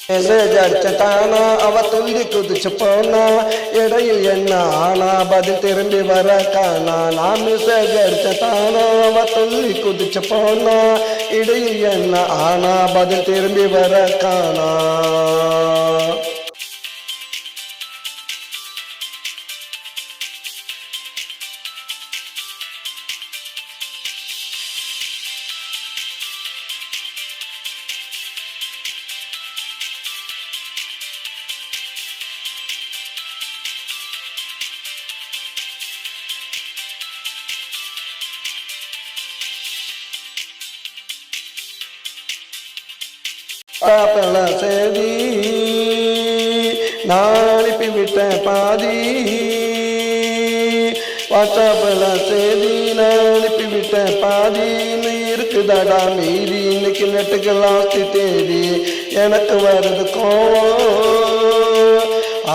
ஜடிச்சட்டானா அவ துள்ளி குதிச்சு போனா இடையில் என்ன ஆனா பதில் திரும்பி வர காணா நான் மெசேஜ் அடிச்சட்டானா அவ துள்ளி குதிச்சு போனா இடையில் என்ன ஆனா பதில் திரும்பி வர காணா பாப்பல சேதி நான் அனுப்பிவிட்டேன் பாதி வாட்ஸ்அப்பில் சேதி நான் அனுப்பிவிட்டேன் பாதி இன்னும் இருக்குதாடா மீதி இன்னைக்கு நெட்டுக்கு லாஸ்ட் தேதி எனக்கு வருது கோவம்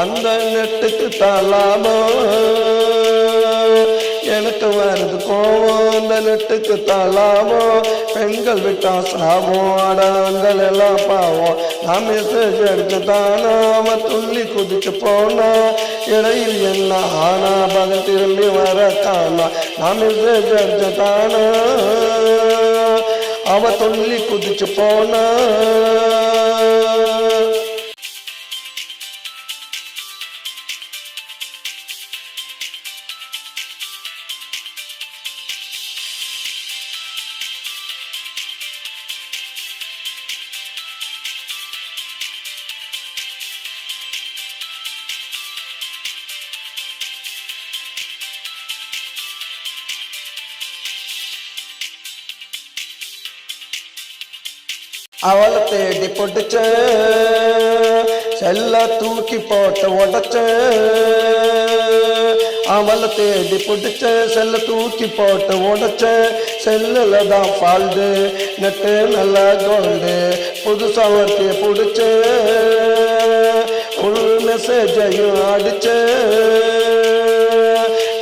அந்த நெட்டுக்கு தலாபம் எனக்கு வருது கோவம் அந்த நெட்டுக்கு தலாபம் பெண்கள் விட்டா சாபம் ஆடங்கள் எல்லாம் பாவம் நான் மெசேஜ் எடுத்துட்டானா அவன் துள்ளி குதிச்சு போனா இடையில் என்ன ஆனா பதில் திரும்பி வர காணா நான் மெசேஜ் எடுத்துட்டானா அவன் துள்ளி குதிச்சு போனா அவளை தேடி பொட்டுச்ச செல்ல தூக்கி போட்டு உடச்ச அவளை தேடி பொட்டுச்ச செல்ல தூக்கி போட்டு உடச்ச செல்லுல தான் ஃபால்டு நெட்டு நல்லா கோல்டு புதுசா ஒருத்தி பிடிச்ச ஃபுல் மெசேஜையும் அடிச்ச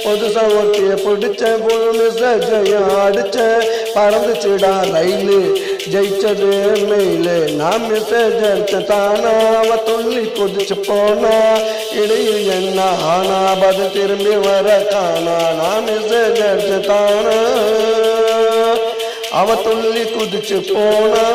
புதுசா ஒருத்திய பிடிச்ச ஃபுல் மெசேஜையும் அடிச்ச பறந்துச்சுடா ரயிலு ஜெயிச்சது மெயிலு நான் மெசேஜ் எடுத்தானா அவ துள்ளி குதிச்சு போனா இடையில் என்ன ஆனா பதில் திரும்பி வர காணா நான் மெசேஜ் எடுத்தானா அவ துள்ளி குதிச்சு போனா